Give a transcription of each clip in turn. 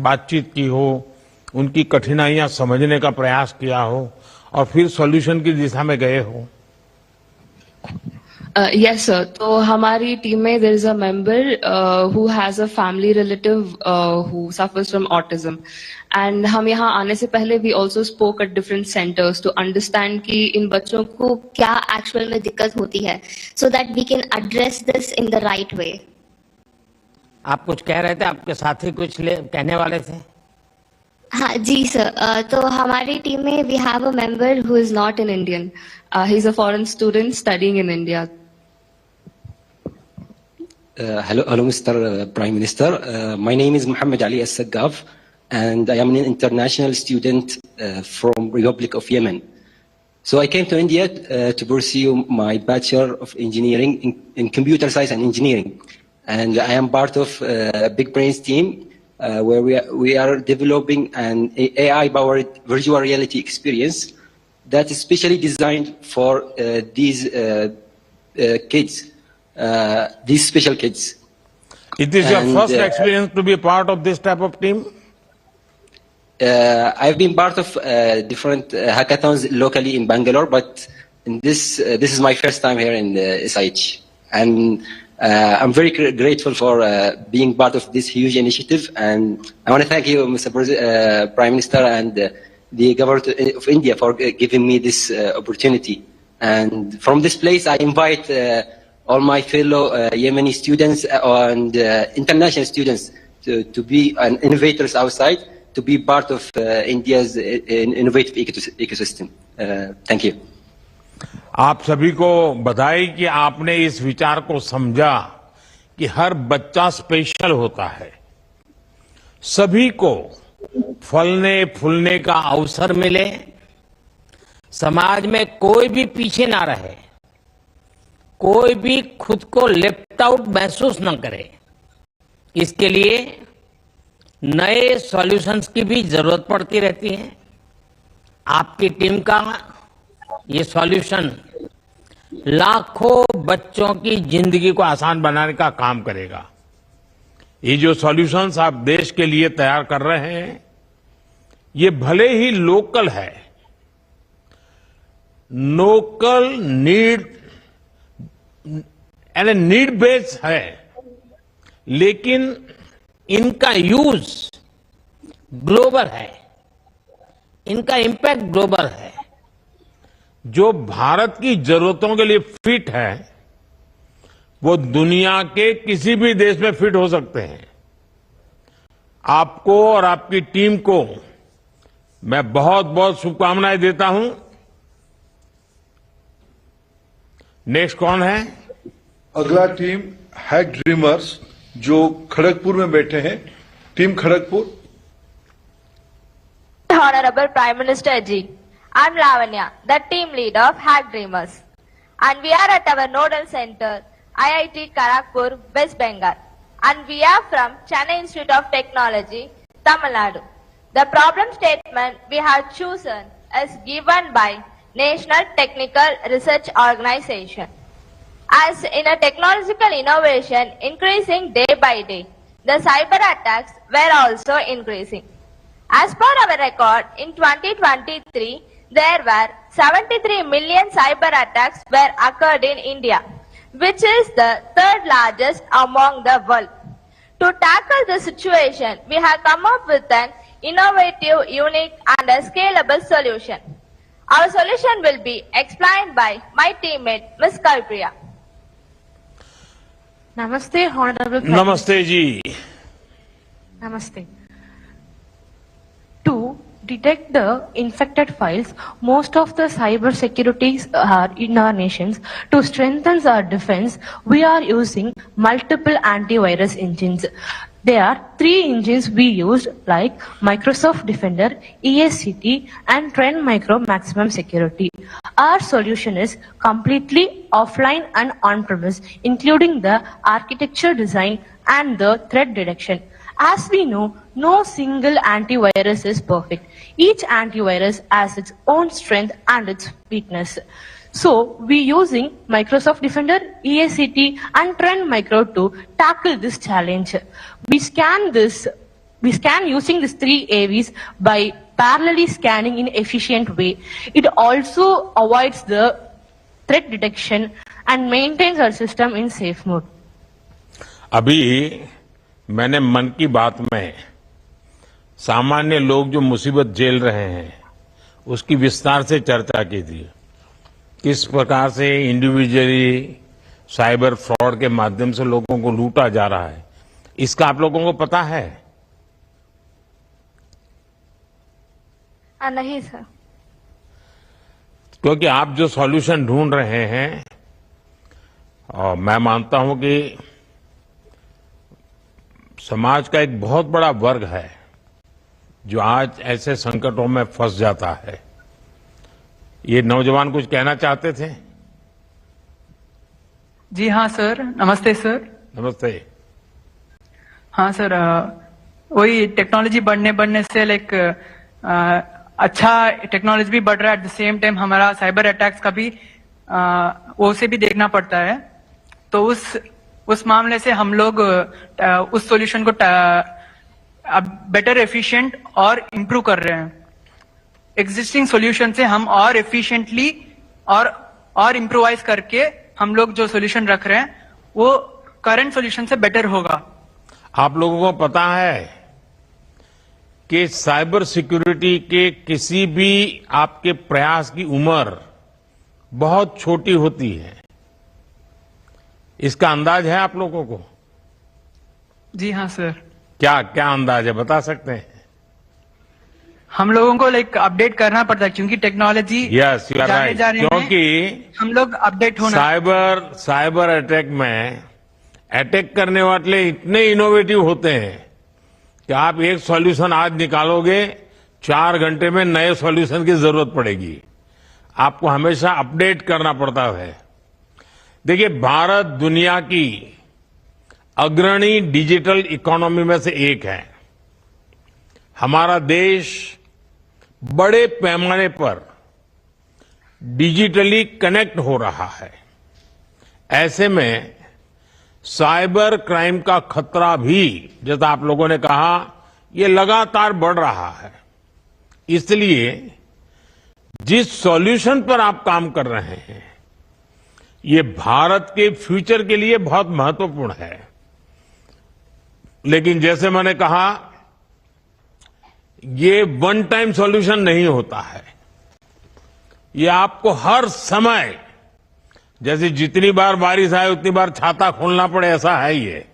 बातचीत की हो, उनकी कठिनाइयां समझने का प्रयास किया हो और फिर सॉल्यूशन की दिशा में गए हो? Yes, sir. तो हमारी टीम में there is a member who has a family relative who suffers from autism, and हम यहाँ आने से पहले we also spoke at different centers to understand कि इन बच्चों को क्या actual में दिक्कत होती है, so that we can address this in the right way. आप कुछ कह रहे थे, आपके साथी कुछ कहने वाले थे? हाँ जी सर, तो हमारी टीम में we have a member who is not an Indian. He's a foreign student studying in India. Hello, Mr. Prime Minister. My name is Muhammad Ali As-Saggaf, and I am an international student from Republic of Yemen. So I came to India to pursue my Bachelor of Engineering in Computer Science and Engineering. And I am part of a Big Brains team where we are developing an AI-powered virtual reality experience that is specially designed for these kids. These special kids. It is your first experience to be a part of this type of team? I've been part of different hackathons locally in Bangalore, but this is my first time here in SIH. And I'm very grateful for being part of this huge initiative. And I want to thank you, Mr. Prime Minister, and the government of India for giving me this opportunity. And from this place, I invite all my fellow Yemeni students and international students to be innovators outside, to be part of India's innovative ecosystem. Thank you. आप सभी को बधाई कि आपने इस विचार को समझा कि हर बच्चा स्पेशल होता है, सभी को फलने फूलने का अवसर मिले, समाज में कोई भी पीछे ना रहे, कोई भी खुद को लेफ्ट आउट महसूस न करे। इसके लिए नए सॉल्यूशंस की भी जरूरत पड़ती रहती है। आपकी टीम का ये सॉल्यूशन लाखों बच्चों की जिंदगी को आसान बनाने का काम करेगा। ये जो सॉल्यूशंस आप देश के लिए तैयार कर रहे हैं, ये भले ही लोकल है, लोकल नीड बेस्ड है, लेकिन इनका यूज ग्लोबल है, इनका इंपैक्ट ग्लोबल है। जो भारत की जरूरतों के लिए फिट है, वो दुनिया के किसी भी देश में फिट हो सकते हैं। आपको और आपकी टीम को मैं बहुत बहुत शुभकामनाएं देता हूं। नेक्स्ट कौन है? अगला टीम हैक ड्रीमर्स जो खड़गपुर में बैठे हैं, team Kharagpur. Honorable Prime Minister Ji, I'm Lavanya, the team leader of Hack Dreamers, and we are at our nodal center, IIT Kharagpur, West Bengal, and we are from Chennai Institute of Technology, Tamil Nadu. The problem statement we have chosen is given by National Technical Research Organization. As in a technological innovation increasing day by day, the cyber attacks were also increasing. As per our record, in 2023, there were 73 million cyber attacks were occurred in India, which is the third largest among the world. To tackle the situation, we have come up with an innovative, unique and a scalable solution. Our solution will be explained by my teammate, Ms. Kalpriya. Namaste, Honorable Prime नमस्ते जी। Namaste. To detect the infected files, most of the cyber securities are in our nations. To strengthen our defense, we are using multiple antivirus engines. There are 3 engines we used, like Microsoft Defender, ESCT, and Trend Micro Maximum Security. Our solution is completely offline and on-premise, including the architecture design and the threat detection. As we know, no single antivirus is perfect. Each antivirus has its own strength and its weakness. So, we're using Microsoft Defender, ESCT, and Trend Micro to tackle this challenge. We scan this We scan using these 3 AVs by parallelly scanning in efficient way. It also avoids the threat detection and maintains our system in safe mode. अभी मैंने मन की बात में सामान्य लोग जो मुसीबत झेल रहे हैं उसकी विस्तार से चर्चा की थी। किस प्रकार से इंडिविजुअली साइबर फ्रॉड के माध्यम से लोगों को लूटा जा रहा है, इसका आप लोगों को पता है? नहीं सर। क्योंकि आप जो सॉल्यूशन ढूंढ रहे हैं, और मैं मानता हूं कि समाज का एक बहुत बड़ा वर्ग है जो आज ऐसे संकटों में फंस जाता है। ये नौजवान कुछ कहना चाहते थे? जी हाँ सर, नमस्ते सर। नमस्ते। हाँ सर, वही टेक्नोलॉजी बढ़ने से लाइक अच्छा टेक्नोलॉजी भी बढ़ रहा है, एट द सेम टाइम हमारा साइबर अटैक्स का भी वो उसे भी देखना पड़ता है। तो उस मामले से हम लोग उस सॉल्यूशन को अब बेटर एफिशिएंट और इम्प्रूव कर रहे हैं। एग्जिस्टिंग सॉल्यूशन से हम और एफिशिएंटली और इम्प्रोवाइज करके हम लोग जो सॉल्यूशन रख रहे हैं वो करंट सॉल्यूशन से बेटर होगा। आप लोगों को पता है कि साइबर सिक्योरिटी के किसी भी आपके प्रयास की उम्र बहुत छोटी होती है, इसका अंदाज है आप लोगों को? जी हाँ सर। क्या क्या अंदाज है, बता सकते हैं? हम लोगों को लाइक अपडेट करना पड़ता है क्योंकि technology yes you are right, क्योंकि हम लोग अपडेट होना। साइबर अटैक में अटैक करने वाले इतने इनोवेटिव होते हैं कि आप एक सॉल्यूशन आज निकालोगे, 4 घंटे में नए सॉल्यूशन की जरूरत पड़ेगी। आपको हमेशा अपडेट करना पड़ता है। देखिए, भारत दुनिया की अग्रणी डिजिटल इकोनॉमी में से एक है। हमारा देश बड़े पैमाने पर डिजिटली कनेक्ट हो रहा है। ऐसे में साइबर क्राइम का खतरा भी, जैसा आप लोगों ने कहा, ये लगातार बढ़ रहा है। इसलिए जिस सॉल्यूशन पर आप काम कर रहे हैं ये भारत के फ्यूचर के लिए बहुत महत्वपूर्ण है। लेकिन जैसे मैंने कहा, ये वन टाइम सॉल्यूशन नहीं होता है। ये आपको हर समय, जैसे जितनी बार बारिश आए उतनी बार छाता खोलना पड़े, ऐसा है ये।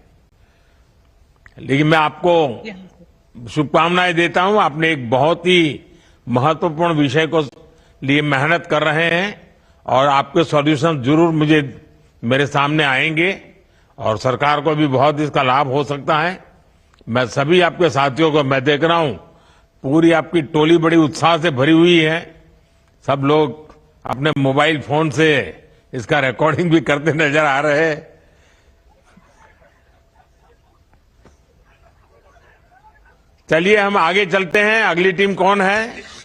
लेकिन मैं आपको शुभकामनाएं देता हूं। आपने एक बहुत ही महत्वपूर्ण विषय को लिए मेहनत कर रहे हैं और आपके सॉल्यूशन जरूर मेरे सामने आएंगे और सरकार को भी बहुत इसका लाभ हो सकता है। मैं सभी आपके साथियों को, मैं देख रहा हूं पूरी आपकी टोली बड़ी उत्साह से भरी हुई है। सब लोग अपने मोबाइल फोन से इसका रिकॉर्डिंग भी करते नजर आ रहे हैं। चलिए हम आगे चलते हैं। अगली टीम कौन है?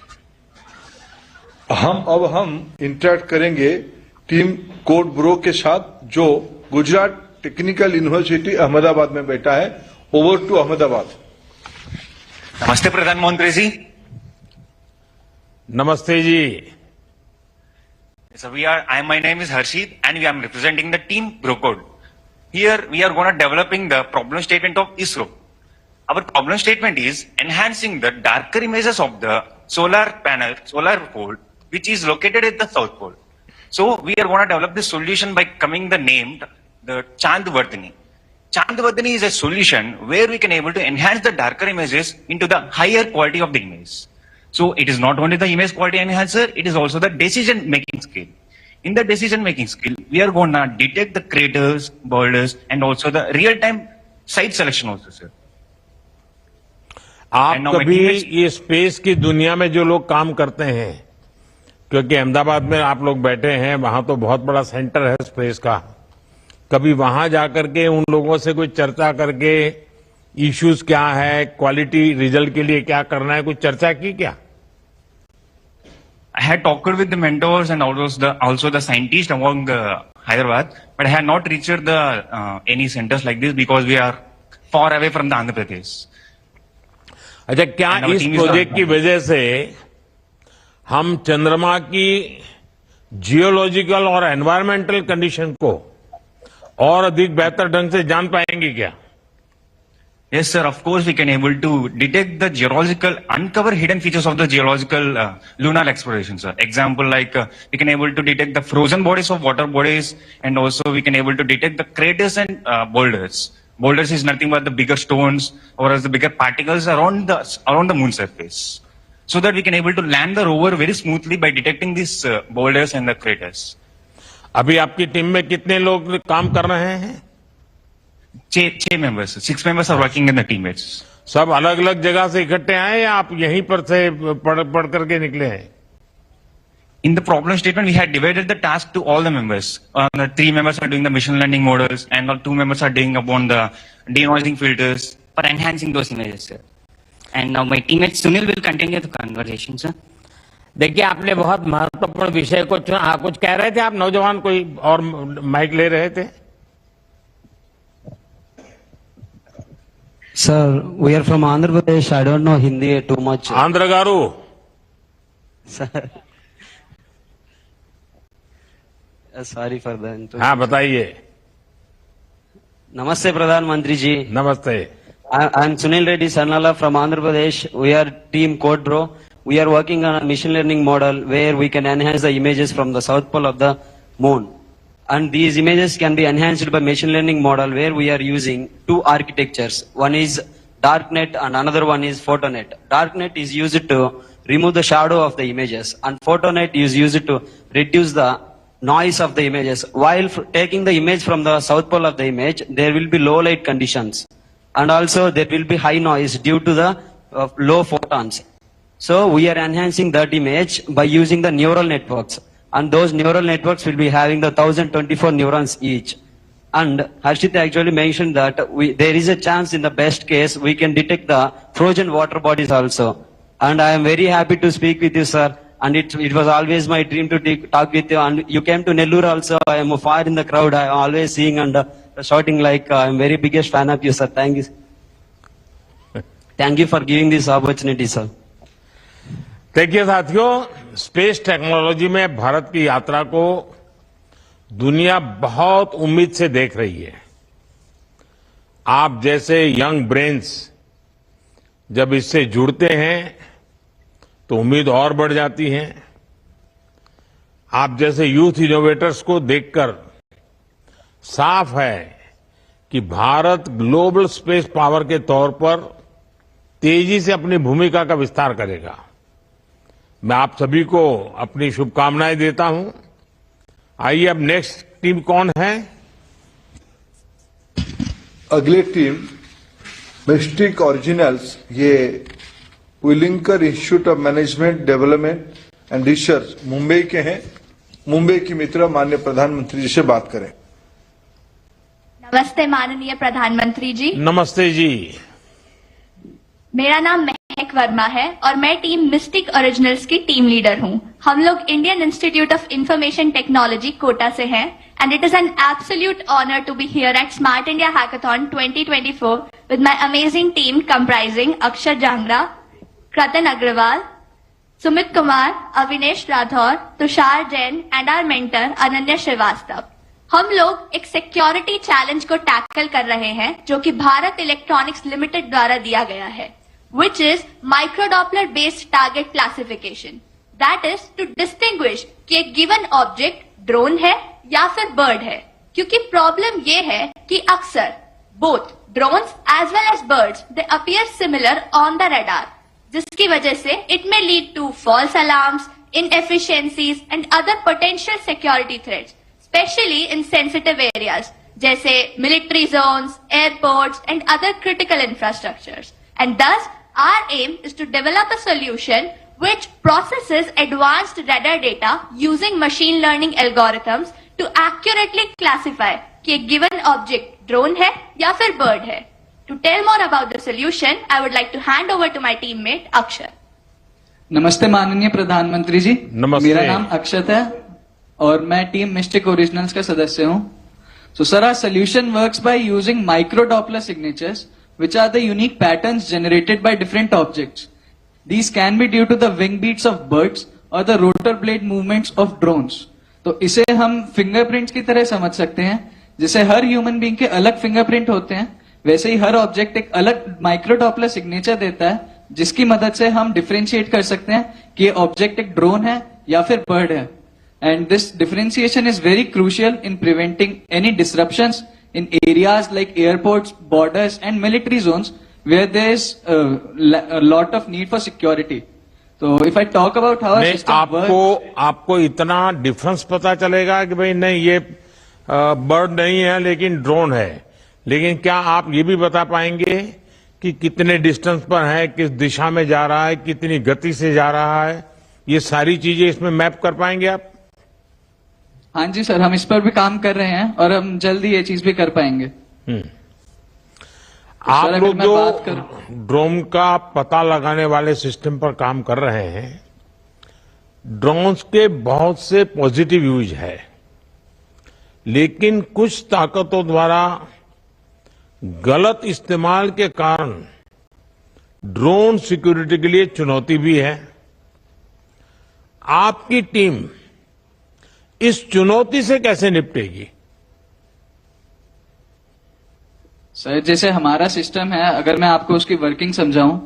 हम इंटरेक्ट करेंगे टीम कोड ब्रो के साथ, जो गुजरात टेक्निकल यूनिवर्सिटी अहमदाबाद में बैठा है। Over to Ahmedabad. नमस्ते प्रधानमंत्री जी। नमस्ते जी। So my name is Harshit and we are representing the team Brocode. Here we are going to developing the problem statement of ISRO. Our problem statement is enhancing the darker images of the solar pole, which is located at the South Pole. So we are going to develop this solution by coming the name, the Chandvardhani. Chandvardhani is a solution where we can able to enhance the darker images into the higher quality of the image. So it is not only the image quality enhancer, it is also the decision making skill. In the decision making skill, we are going to detect the craters, boulders, and also the real time site selection also, sir. आप कभी ये space की दुनिया में जो लोग काम करते हैं, क्योंकि अहमदाबाद में आप लोग बैठे हैं, वहां तो बहुत बड़ा सेंटर है स्पेस का, कभी वहां जाकर के उन लोगों से कोई चर्चा करके इश्यूज क्या है, क्वालिटी रिजल्ट के लिए क्या करना है, कुछ चर्चा की क्या? I had talked with the mentors and also the scientists among Hyderabad, but I had not reached the any centers like this because we are far away from the Andhra Pradesh. अच्छा, क्या And our इस team is project की वजह से हम चंद्रमा की geological और एनवायरमेंटल कंडीशन को और अधिक बेहतर ढंग से जान पाएंगे क्या? Yes, sir. Of course, we can able to detect the geological, uncover hidden features of the geological lunar exploration, sir. Example like we can able to detect the frozen bodies of water bodies, and also we can able to detect the craters and boulders. Boulders is nothing but the bigger stones or as the bigger particles around the moon surface. So that we can able to land the rover very smoothly by detecting these boulders and the craters. अभी आपकी team में कितने लोग काम कर रहे हैं? 6 members. 6 members are working in the teammates. सब अलग अलग जगह से इकट्ठे आए या आप यहीं पर से पढ़ करके निकले हैं? In the problem statement, we had divided the task to all the members. 3 members are doing the machine learning models, and 2 members are doing upon the denoising filters. For enhancing those images, sir. And now my teammate Sunil will continue the conversation, sir. देखिए, आपने बहुत महत्वपूर्ण विषय को चुना। कुछ कह रहे थे आप नौजवान, कोई और माइक ले रहे थे? Sir, we are from Andhra Pradesh. I don't know Hindi too much. Andhra garu. Sir. Sorry for that. हाँ, बताइए। Namaste, Pradhan Mantri ji. नमस्ते। I am Sunil Reddy Sarnala from Andhra Pradesh. We are team Code Bro. We are working on a machine learning model where we can enhance the images from the south pole of the moon. And these images can be enhanced by machine learning model where we are using 2 architectures. One is darknet and another one is photonet. Darknet is used to remove the shadow of the images, and photonet is used to reduce the noise of the images. While taking the image from the south pole of the image, there will be low light conditions, and also there will be high noise due to the low photons. So we are enhancing that image by using the neural networks, and those neural networks will be having the 1024 neurons each. And Harshit actually mentioned that there is a chance, in the best case, we can detect the frozen water bodies also. And I am very happy to speak with you, sir. And it was always my dream to talk with you. And you came to Nellore also. I am far in the crowd. I am always seeing and shouting like I am very biggest fan of you, sir. Thank you. Thank you for giving this opportunity, sir. देखिए साथियों, space technology में भारत की यात्रा को दुनिया बहुत उम्मीद से देख रही है। आप जैसे यंग ब्रेन्स जब इससे जुड़ते हैं तो उम्मीद और बढ़ जाती है। आप जैसे यूथ इनोवेटर्स को देखकर साफ है कि भारत ग्लोबल स्पेस पावर के तौर पर तेजी से अपनी भूमिका का विस्तार करेगा। मैं आप सभी को अपनी शुभकामनाएं देता हूं। आइए, अब नेक्स्ट टीम कौन है? अगले टीम मिस्टिक ओरिजिनल्स, ये Welingkar institute of management development and research Mumbai के हैं। मुंबई की मित्र माननीय प्रधानमंत्री जी से बात करें। नमस्ते माननीय प्रधानमंत्री जी। नमस्ते जी। मेरा नाम महक वर्मा है और मैं टीम मिस्टिक ओरिजिनल्स की टीम लीडर हूं। हम लोग Indian institute of information technology Kota से हैं and it is an absolute honour to be here at smart India hackathon 2024 with my amazing team comprising Akshar Jangra, Kritan Agarwal, Sumit Kumar, Avinesh Rathore, Tushar Jain and our mentor Ananya Srivastava. हम लोग एक security challenge को टैकल कर रहे हैं जो कि भारत इलेक्ट्रॉनिक्स लिमिटेड द्वारा दिया गया है, which is microdoppler based target classification. That is to distinguish कि एक given object ड्रोन है या फिर बर्ड है, क्योंकि प्रॉब्लम ये है कि अक्सर both drones as well as birds they appear similar on the radar, जिसकी वजह से it may lead to false alarms, inefficiencies and other potential security threats, especially in sensitive areas जैसे military zones, airports and other critical infrastructures. And thus our aim is to develop a solution which processes advanced radar data using machine learning algorithms to accurately classify कि एक given object drone है या फिर bird है. To tell more about the solution, I would like to hand over to my teammate Akshat. नमस्ते माननीय प्रधानमंत्री जी। नमस्ते। मेरा नाम अक्षत है और मैं टीम मिस्टिक ओरिजिनल्स का सदस्य हूं। So sir, our solution works by using micro Doppler signatures which are the unique patterns generated by different objects. These can be due to the wing beats of birds or the rotor blade movements of drones. तो इसे हम fingerprints की तरह समझ सकते हैं. जैसे हर human being के अलग फिंगरप्रिंट होते हैं, वैसे ही हर ऑब्जेक्ट एक अलग माइक्रोडॉपलर सिग्नेचर देता है, जिसकी मदद से हम डिफरेंशिएट कर सकते हैं कि ये ऑब्जेक्ट एक ड्रोन है या फिर बर्ड है. And this differentiation is very crucial in preventing any disruptions in areas like airports, borders and military zones where there is a lot of need for security. So if I talk about how our system works, आपको इतना difference पता चलेगा कि भाई नहीं ये bird नहीं है लेकिन ड्रोन है, लेकिन क्या आप ये भी बता पाएंगे कि कितने डिस्टेंस पर है, किस दिशा में जा रहा है, कितनी गति से जा रहा है, ये सारी चीजें इसमें मैप कर पाएंगे आप? हाँ जी सर, हम इस पर भी काम कर रहे हैं और हम जल्दी ये चीज भी कर पाएंगे. आप लोग जो ड्रोन का पता लगाने वाले सिस्टम पर काम कर रहे हैं, ड्रोन्स के बहुत से पॉजिटिव यूज है, लेकिन कुछ ताकतों द्वारा गलत इस्तेमाल के कारण ड्रोन सिक्योरिटी के लिए चुनौती भी है. आपकी टीम इस चुनौती से कैसे निपटेगी? सर, जैसे हमारा सिस्टम है, अगर मैं आपको उसकी वर्किंग समझाऊं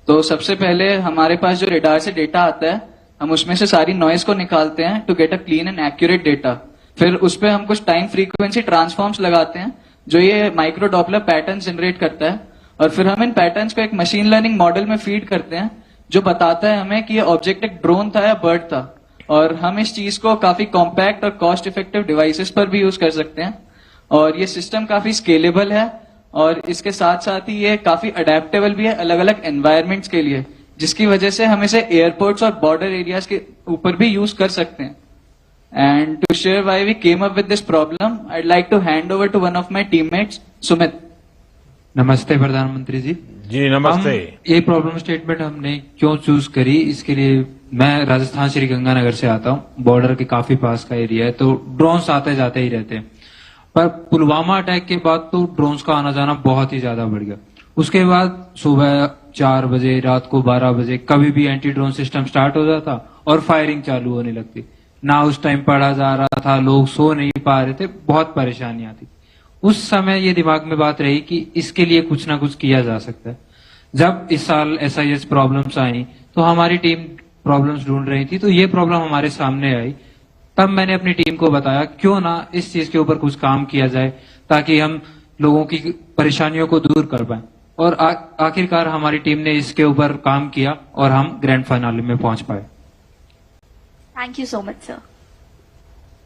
तो सबसे पहले हमारे पास जो रेडार से डेटा आता है, हम उसमें से सारी नॉइज को निकालते हैं to get a clean and accurate data. फिर उस पर हम कुछ टाइम फ्रीक्वेंसी ट्रांसफॉर्म्स लगाते हैं जो ये माइक्रो डॉपलर पैटर्न जनरेट करता है, और फिर हम इन पैटर्न्स को एक मशीन लर्निंग मॉडल में फीड करते हैं जो बताता है हमें कि ये ऑब्जेक्ट एक ड्रोन था या बर्ड था. और हम इस चीज को काफी कॉम्पैक्ट और कॉस्ट इफेक्टिव डिवाइसेस पर भी यूज कर सकते हैं. और ये सिस्टम काफी स्केलेबल है और इसके साथ साथ ही ये काफी अडेप्टेबल भी है अलग अलग एनवायरमेंट्स के लिए, जिसकी वजह से हम इसे एयरपोर्ट्स और बॉर्डर एरियाज के ऊपर भी यूज कर सकते हैं. And to share why we came up with this problem, I like to hand over to one of my teammates, Sumit. नमस्ते प्रधानमंत्री जी. जी नमस्ते. ये प्रॉब्लम स्टेटमेंट हमने क्यों चूज करी, इसके लिए मैं राजस्थान श्री गंगानगर से आता हूँ. बॉर्डर के काफी पास का एरिया है, तो ड्रोन्स आते जाते ही रहते हैं. पर पुलवामा अटैक के बाद तो ड्रोन्स का आना जाना बहुत ही ज्यादा बढ़ गया. उसके बाद सुबह 4 बजे, रात को 12 बजे कभी भी एंटी ड्रोन सिस्टम स्टार्ट हो जाता और फायरिंग चालू होने लगती. ना उस टाइम पढ़ा जा रहा था, लोग सो नहीं पा रहे थे, बहुत परेशानी आती. उस समय ये दिमाग में बात रही कि इसके लिए कुछ ना कुछ किया जा सकता है. जब इस साल SIS प्रॉब्लम्स आई तो हमारी टीम प्रॉब्लम्स ढूंढ रही थी, तो ये प्रॉब्लम हमारे सामने आई. तब मैंने अपनी टीम को बताया क्यों ना इस चीज के ऊपर कुछ काम किया जाए ताकि हम लोगों की परेशानियों को दूर कर पाए. और आखिरकार हमारी टीम ने इसके ऊपर काम किया और हम ग्रैंड फाइनल में पहुंच पाए. Thank you so much sir.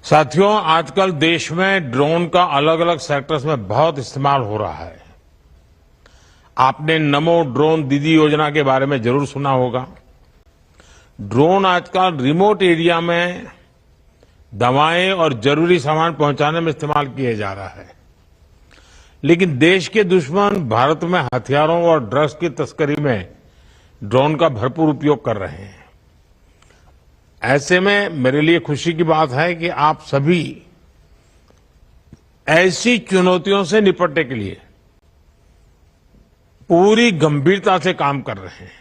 साथियों, आजकल देश में ड्रोन का अलग अलग सेक्टर्स में बहुत इस्तेमाल हो रहा है. आपने नमो ड्रोन दीदी योजना के बारे में जरूर सुना होगा. ड्रोन आजकल रिमोट एरिया में दवाएं और जरूरी सामान पहुंचाने में इस्तेमाल किए जा रहा है, लेकिन देश के दुश्मन भारत में हथियारों और ड्रग्स की तस्करी में ड्रोन का भरपूर उपयोग कर रहे हैं. ऐसे में मेरे लिए खुशी की बात है कि आप सभी ऐसी चुनौतियों से निपटने के लिए पूरी गंभीरता से काम कर रहे हैं.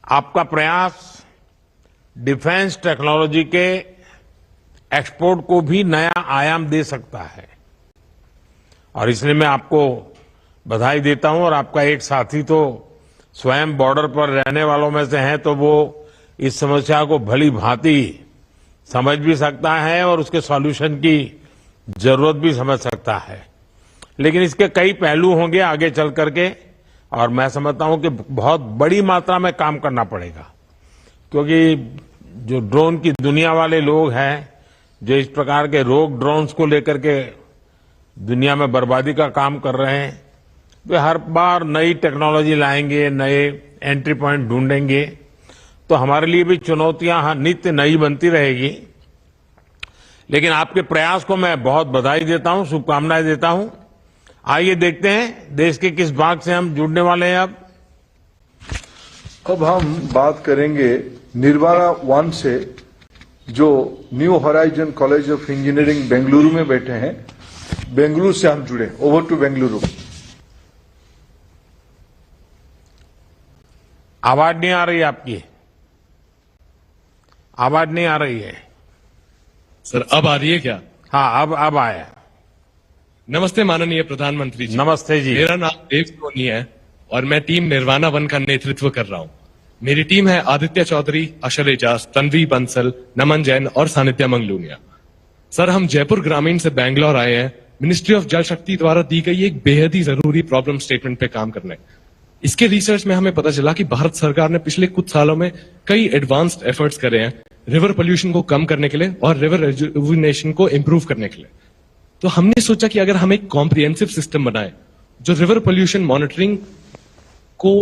आपका प्रयास डिफेंस टेक्नोलॉजी के एक्सपोर्ट को भी नया आयाम दे सकता है, और इसलिए मैं आपको बधाई देता हूं. और आपका एक साथी तो स्वयं बॉर्डर पर रहने वालों में से हैं, तो वो इस समस्या को भली भांति समझ भी सकता है और उसके सॉल्यूशन की जरूरत भी समझ सकता है. लेकिन इसके कई पहलू होंगे आगे चल करके, और मैं समझता हूं कि बहुत बड़ी मात्रा में काम करना पड़ेगा, क्योंकि जो ड्रोन की दुनिया वाले लोग हैं, जो इस प्रकार के रोग ड्रोन्स को लेकर के दुनिया में बर्बादी का काम कर रहे हैं, वे हर बार नई टेक्नोलॉजी लाएंगे, नए एंट्री पॉइंट ढूंढेंगे. तो हमारे लिए भी चुनौतियां नित्य नई बनती रहेगी. लेकिन आपके प्रयास को मैं बहुत बधाई देता हूं, शुभकामनाएं देता हूं. आइए देखते हैं देश के किस भाग से हम जुड़ने वाले हैं. अब हम बात करेंगे निर्वाणा 1 से, जो New Horizon College of Engineering Bengaluru में बैठे हैं. बेंगलुरु से हम जुड़े. Over to Bengaluru. आवाज नहीं आ रही आपकी, आवाज नहीं आ रही है। सर अब आ रही है क्या? हाँ, अब आया। नमस्ते माननीय प्रधानमंत्री जी। नमस्ते जी। मेरा नाम देव सोनी है और मैं टीम निर्वाणा वन का नेतृत्व कर रहा हूँ। मेरी टीम है आदित्य चौधरी, अशर एजाज, तन्वी बंसल, नमन जैन और सानिध्या मंगलूनिया। सर हम जयपुर ग्रामीण से बैंगलोर आए हैं मिनिस्ट्री ऑफ जल शक्ति द्वारा दी गई एक बेहद ही जरूरी प्रॉब्लम स्टेटमेंट पे काम करने। इसके रिसर्च में हमें पता चला कि भारत सरकार ने पिछले कुछ सालों में कई एडवांस्ड एफर्ट्स करे हैं रिवर पोल्यूशन को कम करने के लिए और रिवर रिजुविनेशन को इम्प्रूव करने के लिए। तो हमने सोचा कि अगर हम एक कॉम्प्रिहेंसिव सिस्टम बनाए जो रिवर पोल्यूशन मॉनिटरिंग को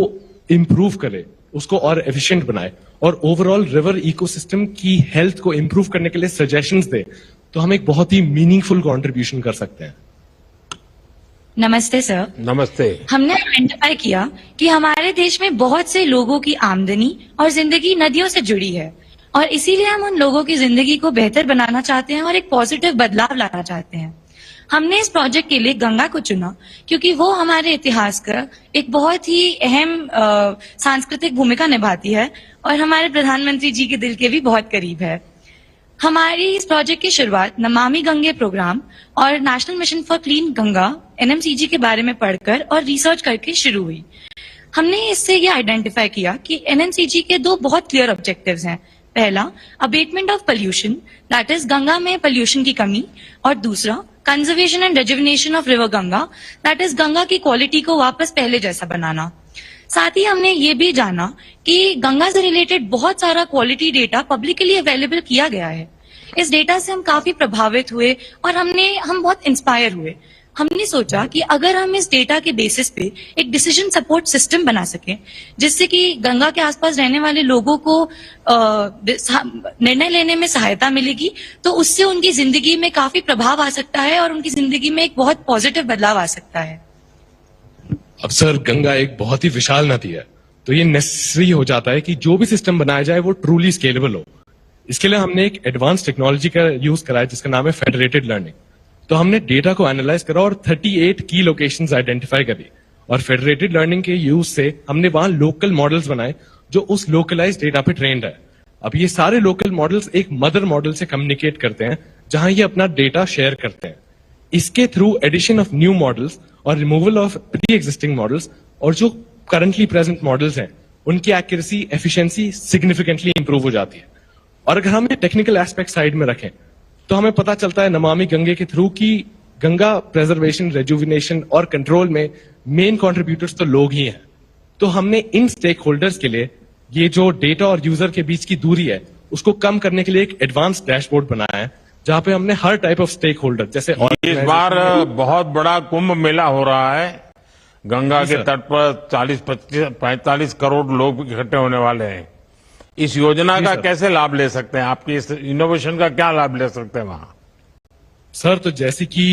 इम्प्रूव करे, उसको और एफिशिएंट बनाए और ओवरऑल रिवर इकोसिस्टम की हेल्थ को इम्प्रूव करने के लिए सजेशंस दे, तो हम एक बहुत ही मीनिंगफुल कंट्रीब्यूशन कर सकते हैं। नमस्ते सर। नमस्ते। हमने आइडेंटिफाई किया कि हमारे देश में बहुत से लोगों की आमदनी और जिंदगी नदियों से जुड़ी है और इसीलिए हम उन लोगों की जिंदगी को बेहतर बनाना चाहते हैं और एक पॉजिटिव बदलाव लाना चाहते हैं। हमने इस प्रोजेक्ट के लिए गंगा को चुना क्योंकि वो हमारे इतिहास का एक बहुत ही अहम सांस्कृतिक भूमिका निभाती है और हमारे प्रधानमंत्री जी के दिल के भी बहुत करीब है। हमारी इस प्रोजेक्ट की शुरुआत नमामि गंगे प्रोग्राम और national mission for clean Ganga NMCG के बारे में पढ़कर और रिसर्च करके शुरू हुई। हमने इससे ये आइडेंटिफाई किया कि NMCG के दो बहुत क्लियर ऑब्जेक्टिव्स हैं। पहला, abatement of pollution, that is Ganga में पोल्यूशन की कमी, और दूसरा, conservation and rejuvenation of river Ganga, that is Ganga की क्वालिटी को वापस पहले जैसा बनाना। साथ ही हमने ये भी जाना कि गंगा से रिलेटेड बहुत सारा क्वालिटी डेटा पब्लिकली अवेलेबल किया गया है। इस डेटा से हम काफी प्रभावित हुए और हम बहुत इंस्पायर हुए। हमने सोचा कि अगर हम इस डेटा के बेसिस पे एक डिसीजन सपोर्ट सिस्टम बना सकें जिससे कि गंगा के आसपास रहने वाले लोगों को निर्णय लेने में सहायता मिलेगी, तो उससे उनकी जिंदगी में काफी प्रभाव आ सकता है और उनकी जिंदगी में एक बहुत पॉजिटिव बदलाव आ सकता है। अब सर गंगा एक बहुत ही विशाल नदी है, तो ये नेसेसरी हो जाता है कि जो भी सिस्टम बनाया जाए वो ट्रूली स्केलेबल हो। इसके लिए हमने एक एडवांस टेक्नोलॉजी का यूज करा है जिसका नाम है फेडरेटेड लर्निंग। तो हमने डेटा को एनालाइज करा और 38 की लोकेशंस आइडेंटिफाई करी और फेडरेटेड लर्निंग के यूज से हमने वहां लोकल मॉडल्स बनाए जो उस लोकलाइज डेटा पे ट्रेंड है। अब ये सारे लोकल मॉडल्स एक मदर मॉडल से कम्युनिकेट करते हैं जहां ये अपना डेटा शेयर करते हैं। इसके through addition of new models और removal of pre existing models और जो करंटली प्रेजेंट मॉडल्स हैं उनकी एक्यूरेसी, एफिशिएंसी सिग्निफिकेंटली इंप्रूव हो जाती है। और अगर हम ये टेक्निकल एस्पेक्ट साइड में रखें तो हमें पता चलता है नमामि गंगे के थ्रू कि गंगा प्रेजर्वेशन, रेजुविनेशन और कंट्रोल में मेन कंट्रीब्यूटर्स तो लोग ही हैं। तो हमने इन स्टेक होल्डर्स के लिए ये जो डेटा और यूजर के बीच की दूरी है उसको कम करने के लिए एक एडवांस डैशबोर्ड बनाया है जहां पे हमने हर टाइप ऑफ स्टेक होल्डर जैसे इस बार बहुत बड़ा कुंभ मेला हो रहा है। गंगा के तट पर 40-45 करोड़ लोग इकट्ठे होने वाले हैं। इस योजना का कैसे लाभ ले सकते हैं? आपकी इस इनोवेशन का क्या लाभ ले सकते हैं वहां? सर तो जैसे कि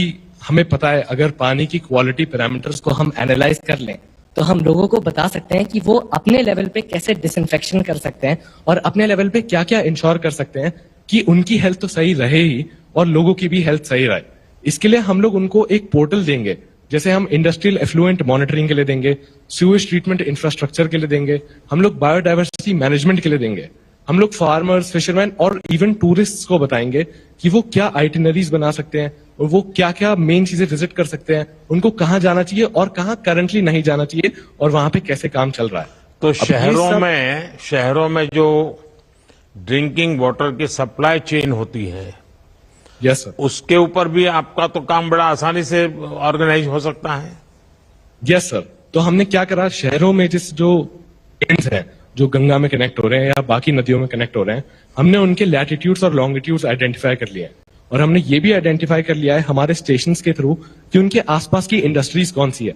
हमें पता है अगर पानी की क्वालिटी पैरामीटर्स को हम एनालाइज कर लें तो हम लोगों को बता सकते हैं कि वो अपने लेवल पे कैसे डिसइंफेक्शन कर सकते हैं और अपने लेवल पे क्या क्या इंश्योर कर सकते हैं कि उनकी हेल्थ तो सही रहे ही और लोगों की भी हेल्थ सही रहे। इसके लिए हम लोग उनको एक पोर्टल देंगे, जैसे हम इंडस्ट्रियल एफ्लुएंट मॉनिटरिंग के लिए देंगे, सीवेज ट्रीटमेंट इंफ्रास्ट्रक्चर के लिए देंगे, हम लोग बायोडायवर्सिटी मैनेजमेंट के लिए देंगे, हम लोग फार्मर्स, फिशरमैन और इवन टूरिस्ट्स को बताएंगे कि वो क्या आइटिनरीज बना सकते हैं और वो क्या क्या मेन चीजें विजिट कर सकते हैं, उनको कहाँ जाना चाहिए और कहाँ करंटली नहीं जाना चाहिए और वहां पे कैसे काम चल रहा है। तो शहरों में जो ड्रिंकिंग वाटर की सप्लाई चेन होती है, यस सर, उसके ऊपर भी आपका तो काम बड़ा आसानी से ऑर्गेनाइज हो सकता है। यस सर, तो हमने क्या करा, शहरों में जिस जो एंड्स हैं जो गंगा में कनेक्ट हो रहे हैं या बाकी नदियों में कनेक्ट हो रहे हैं, हमने उनके लैटिट्यूड्स और लॉन्गिट्यूड्स आइडेंटिफाई कर लिए हैं और हमने ये भी आइडेंटिफाई कर लिया है हमारे स्टेशंस के थ्रू कि उनके आसपास की इंडस्ट्रीज कौन सी है।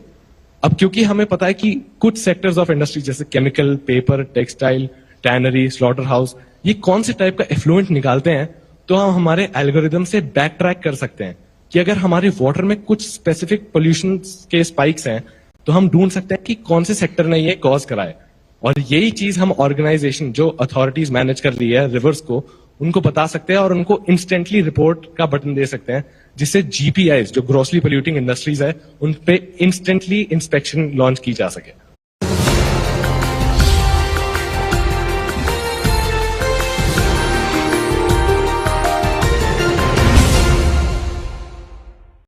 अब क्योंकि हमें पता है कि कुछ सेक्टर्स ऑफ इंडस्ट्री जैसे chemical, paper, textile, tannery, slaughter house, ये कौन से टाइप का एफ्लुएंट निकालते हैं, तो हम हमारे एल्गोरिदम से बैक ट्रैक कर सकते हैं कि अगर हमारे वाटर में कुछ स्पेसिफिक पोल्यूशन के स्पाइक्स हैं तो हम ढूंढ सकते हैं कि कौन से सेक्टर ने ये कॉज कराए। और यही चीज हम ऑर्गेनाइजेशन जो अथॉरिटीज मैनेज कर रही है रिवर्स को, उनको बता सकते हैं और उनको इंस्टेंटली रिपोर्ट का बटन दे सकते हैं, जिससे GPIs जो ग्रोसली पोल्यूटिंग इंडस्ट्रीज है उन पे इंस्टेंटली इंस्पेक्शन लॉन्च की जा सके।